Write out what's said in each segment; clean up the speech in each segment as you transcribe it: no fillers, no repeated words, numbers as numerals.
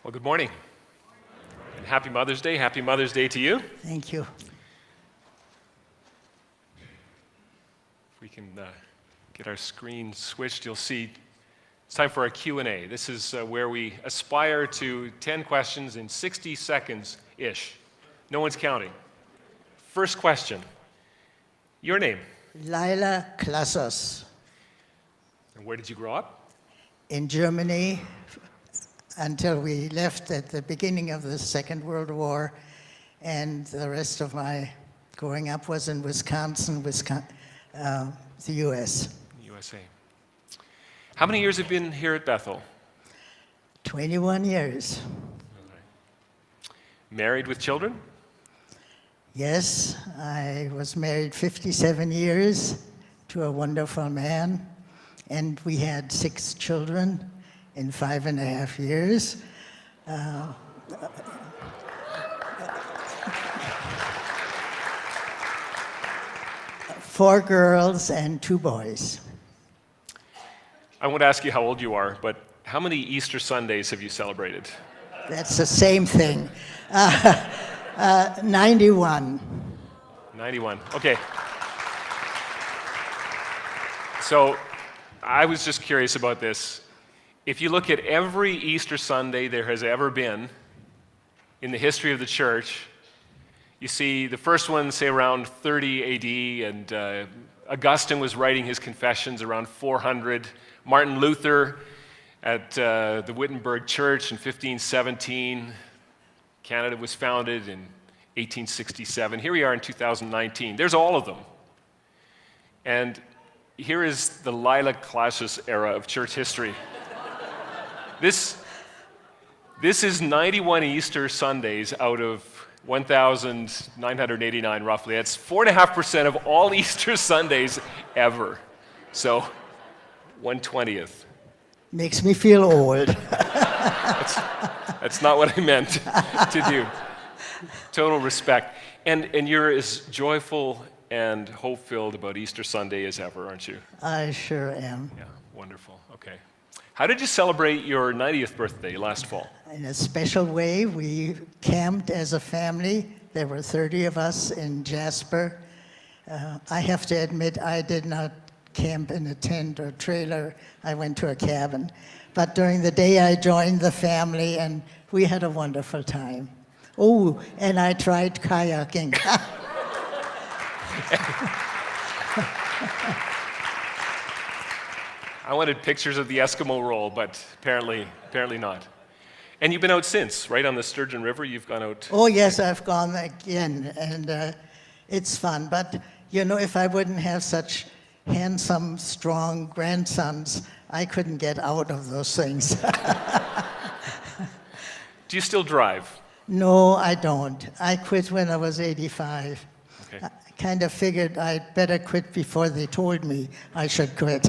Well, good morning. And happy Mother's Day. Happy Mother's Day to you. Thank you. If we can get our screen switched, you'll see it's time for our Q&A. This is where we aspire to 10 questions in 60 seconds-ish. No one's counting. First question. Your name? Laila, Klazus. And where did you grow up? In Germany, until we left at the beginning of the Second World War, and the rest of my growing up was in Wisconsin, the U.S. USA. How many years have you been here at Bethel? 21 years. All right. Married with children? Yes, I was married 57 years to a wonderful man, and we had 6 children in 5.5 years. 4 girls and 2 boys. I won't ask you how old you are, but how many Easter Sundays have you celebrated? That's the same thing. 91. 91. Okay. So I was just curious about this. If you look at every Easter Sunday there has ever been in the history of the church, you see the first one, say, around 30 AD, and Augustine was writing his Confessions around 400. Martin Luther at the Wittenberg Church in 1517. Canada was founded in 1867. Here we are in 2019. There's all of them. And here is the Laila Klazus era of church history. This is 91 Easter Sundays out of 1,989 roughly. That's 4.5% of all Easter Sundays ever. So 1/20th. Makes me feel old. That's not what I meant to do. Total respect. And you're as joyful and hope-filled about Easter Sunday as ever, aren't you? I sure am. Yeah, wonderful. Okay. How did you celebrate your 90th birthday last fall? In a special way, we camped as a family. There were 30 of us in Jasper. I have to admit, I did not camp in a tent or trailer. I went to a cabin. But during the day, I joined the family, and we had a wonderful time. Oh, and I tried kayaking. I wanted pictures of the Eskimo roll, but apparently not. And you've been out since, right? On the Sturgeon River, you've gone out. Oh, yes, I've gone again, and it's fun. But, you know, if I wouldn't have such handsome, strong grandsons, I couldn't get out of those things. Do you still drive? No, I don't. I quit when I was 85. Okay. I kind of figured I'd better quit before they told me I should quit.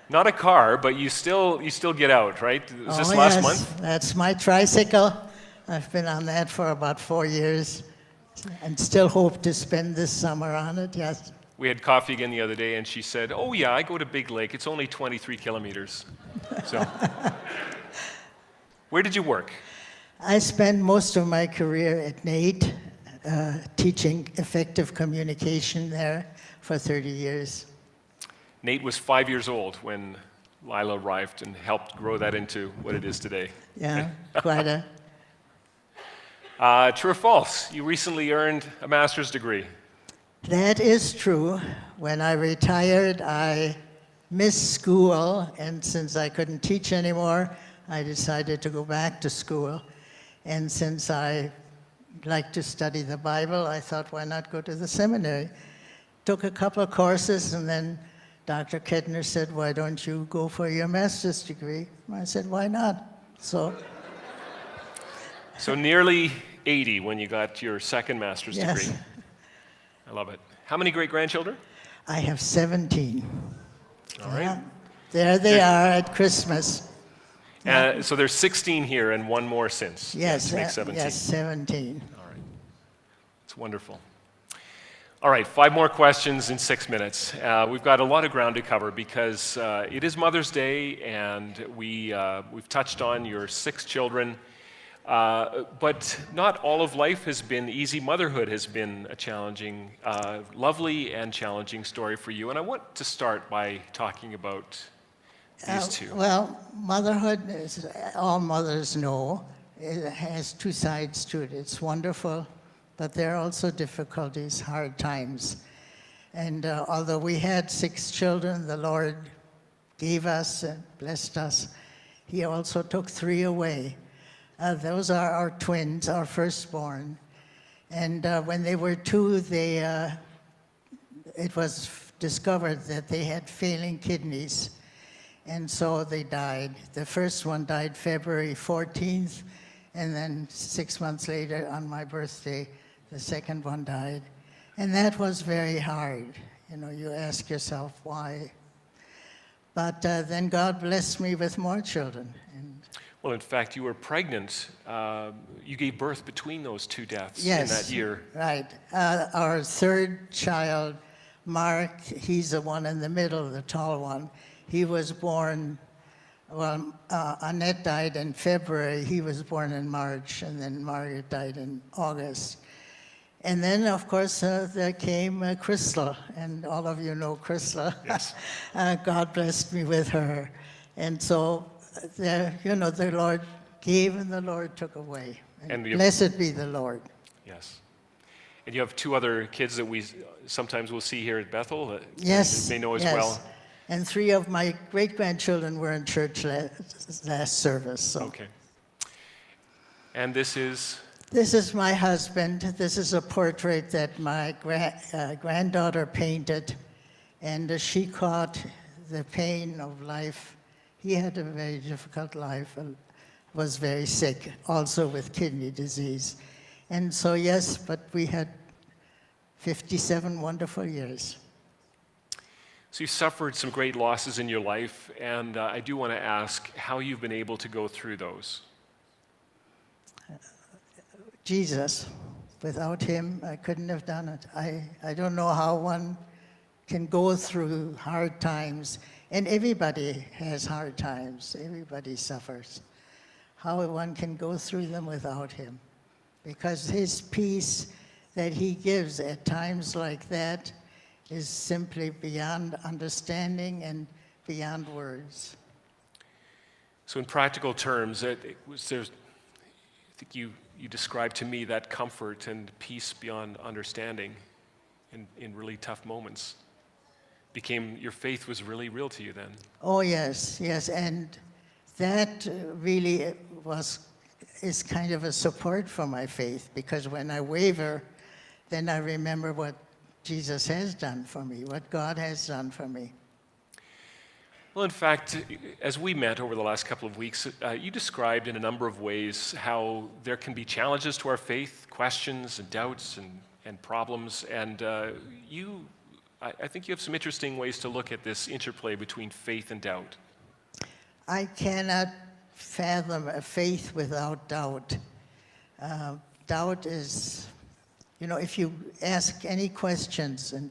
Not a car, but you still get out, right? Was this Oh, last yes, month? That's my tricycle. I've been on that for about 4 years and still hope to spend this summer on it, yes. We had coffee again the other day, and she said, "Oh yeah, I go to Big Lake. It's only 23 kilometers." So, where did you work? I spent most of my career at NATE, teaching effective communication there for 30 years. Nate was 5 years old when Laila arrived and helped grow that into what it is today. Yeah, quite a... True or false? You recently earned a master's degree. That is true. When I retired, I missed school, and since I couldn't teach anymore, I decided to go back to school. And since I like to study the Bible, I thought, why not go to the seminary? Took a couple of courses, and then Dr. Kettner said, why don't you go for your master's degree? I said, why not? So nearly 80 when you got your second master's yes. degree. I love it. How many great-grandchildren? I have 17. All right. Yeah. There they are at Christmas. So there's 16 here and one more since. Yes, to make 17. yes, 17. All right. It's wonderful. All right, 5 more questions in 6 minutes. We've got a lot of ground to cover because it is Mother's Day, and we've touched on your 6 children. But not all of life has been easy. Motherhood has been a challenging, lovely and challenging story for you. And I want to start by talking about these two. Well, motherhood, as all mothers know, it has 2 sides to it. It's wonderful, but there are also difficulties, hard times. And although we had 6 children, the Lord gave us and blessed us, He also took 3 away. Those are our twins, our firstborn. And when they were 2, it was discovered that they had failing kidneys. And so they died. The first one died February 14th, and then 6 months later, on my birthday, the second one died. And that was very hard. You know, you ask yourself, why? But then God blessed me with more children. Well, in fact, you were pregnant. You gave birth between those 2 deaths Yes, in that year. Right. Our 3rd child, Mark, he's the one in the middle, the tall one. He was born, well, Annette died in February. He was born in March, and then Margaret died in August. And then, of course, there came Crystal, and all of you know Crystal. Yes. God blessed me with her. And so, the Lord gave and the Lord took away. And blessed be the Lord. Yes. And you have 2 other kids that we sometimes will see here at Bethel that Yes. they know as yes. well. And 3 of my great-grandchildren were in church last service. So. Okay. And this is? This is my husband. This is a portrait that my granddaughter painted, and she caught the pain of life. He had a very difficult life and was very sick, also with kidney disease. And so, yes, but we had 57 wonderful years. So you suffered some great losses in your life, and I do want to ask how you've been able to go through those. Jesus. Without him, I couldn't have done it. I don't know how one can go through hard times, and everybody has hard times. Everybody suffers. How one can go through them without him. Because his peace that he gives at times like that is simply beyond understanding and beyond words. So in practical terms, I think you described to me that comfort and peace beyond understanding in really tough moments. Your faith was really real to you then. Oh yes, yes, and that really is kind of a support for my faith, because when I waver, then I remember what Jesus has done for me, what God has done for me. Well, in fact, as we met over the last couple of weeks, you described in a number of ways how there can be challenges to our faith, questions and doubts and problems, and I think you have some interesting ways to look at this interplay between faith and doubt. I cannot fathom a faith without doubt. Doubt is, if you ask any questions and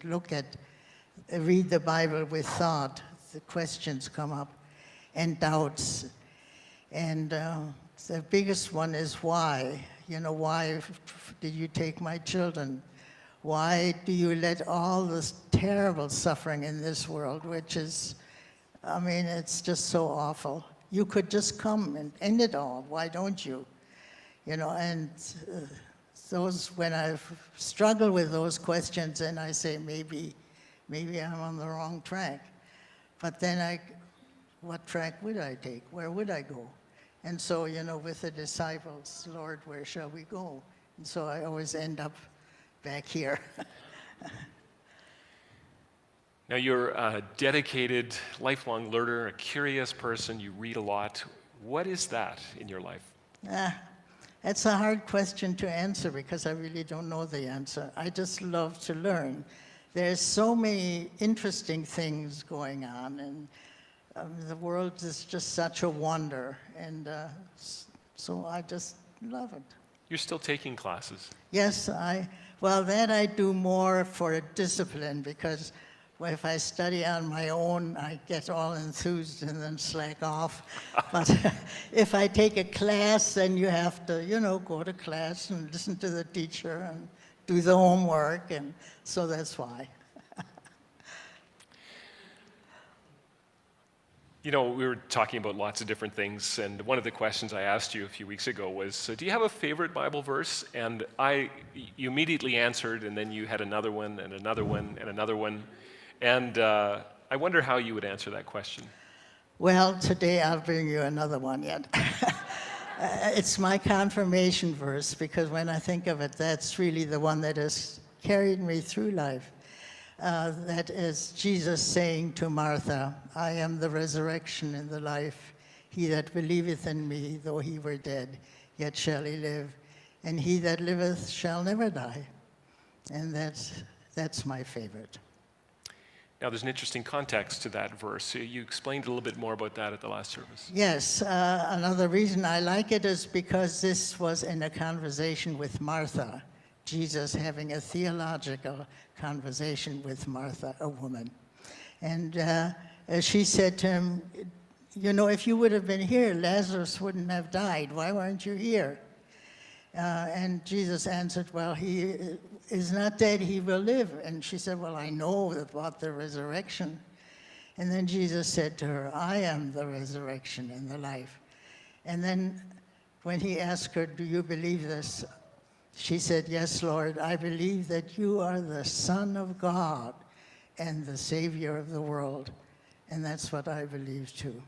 read the Bible with thought, the questions come up, and doubts. And the biggest one is why. Why did you take my children? Why do you let all this terrible suffering in this world, which is, it's just so awful. You could just come and end it all. Why don't you? And when I struggle with those questions, and I say, maybe I'm on the wrong track. But then what track would I take? Where would I go? And so, with the disciples, Lord, where shall we go? And so I always end up back here. Now, you're a dedicated, lifelong learner, a curious person. You read a lot. What is that in your life? It's a hard question to answer because I really don't know the answer. I just love to learn. There's so many interesting things going on, and the world is just such a wonder, and so I just love it. You're still taking classes. Yes, well, that I do more for discipline, because if I study on my own, I get all enthused and then slack off. But if I take a class, then you have to, go to class and listen to the teacher and do the homework, and so that's why. We were talking about lots of different things, and one of the questions I asked you a few weeks ago was, do you have a favorite Bible verse? And you immediately answered, and then you had another one, and another one, and another one. And I wonder how you would answer that question. Well, today I'll bring you another one yet. It's my confirmation verse, because when I think of it, that's really the one that has carried me through life. That is Jesus saying to Martha, I am the resurrection and the life. He that believeth in me, though he were dead, yet shall he live. And he that liveth shall never die. And that's my favorite. Now, there's an interesting context to that verse. You explained a little bit more about that at the last service. Yes, another reason I like it is because this was in a conversation with Martha. Jesus having a theological conversation with Martha, a woman. And she said to him, if you would have been here, Lazarus wouldn't have died. Why weren't you here? And Jesus answered, well, he is not dead, he will live. And she said, well, I know about the resurrection. And then Jesus said to her, I am the resurrection and the life. And then when he asked her, do you believe this? She said, yes, Lord, I believe that you are the Son of God and the Savior of the world. And that's what I believe too.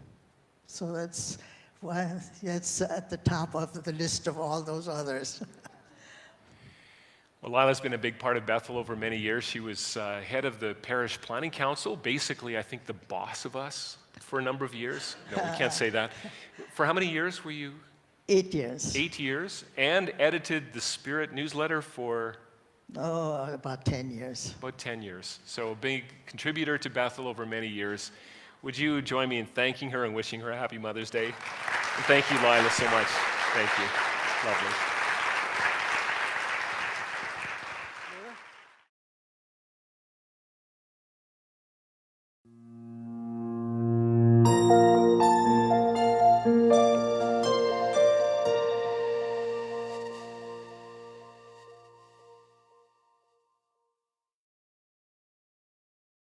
So that's at the top of the list of all those others. Well, Laila's been a big part of Bethel over many years. She was head of the parish planning council, basically, I think, the boss of us for a number of years. No, we can't say that. For how many years were you? 8 years. 8 years, and edited the Spirit newsletter for? About 10 years. About 10 years. So a big contributor to Bethel over many years. Would you join me in thanking her and wishing her a happy Mother's Day? And thank you, Laila, so much. Thank you. Lovely.